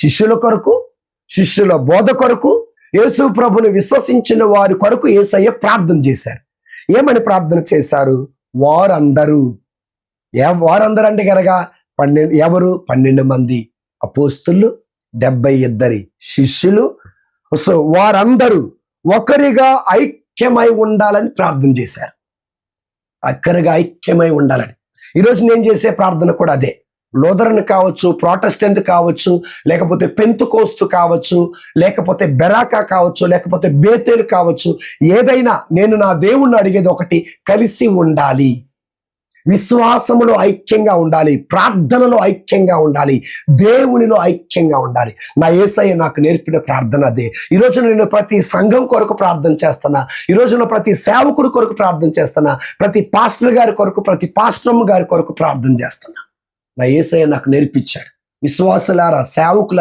శిష్యుల కొరకు, శిష్యుల బోధ కొరకు, యేసు ప్రభుని విశ్వసించిన వారి కొరకు యేసయ్య ప్రార్థన చేశారు. ఏమని ప్రార్థన చేశారు? వారందరూ. వారందరూ అంటే కనుక 12 మంది అపోస్తులు, 72 శిష్యులు. సో వారందరూ ఒకరిగా ఐక్యమై ఉండాలని ప్రార్థన చేశారు. ఒకరిగా ఐక్యమై ఉండాలని. ఈరోజు నేను చేసే ప్రార్థన కూడా అదే. లూథరన్ కావచ్చు, ప్రొటెస్టెంట్ కావచ్చు, లేకపోతే పెంతుకోస్తు కావచ్చు, లేకపోతే బెరాకా కావచ్చు, లేకపోతే బేతేలు కావచ్చు, ఏదైనా నేను నా దేవుణ్ణి అడిగేది ఒకటి, కలిసి ఉండాలి, విశ్వాసములో ఐక్యంగా ఉండాలి, ప్రార్థనలో ఐక్యంగా ఉండాలి, దేవునిలో ఐక్యంగా ఉండాలి. నా యేసయ్య నాకు నేర్పిన ప్రార్థన అదే. ఈరోజు నేను ప్రతి సంఘం కొరకు ప్రార్థన చేస్తున్నా, ఈరోజు ప్రతి సేవకుడి కొరకు ప్రార్థన చేస్తున్నా, ప్రతి పాస్టర్ గారి కొరకు, ప్రతి పాస్టరమ్మ గారి కొరకు ప్రార్థన చేస్తున్నా. నా యేసయ్య నాకు నేర్పించాడు. విశ్వాసులారా, సేవకులారా,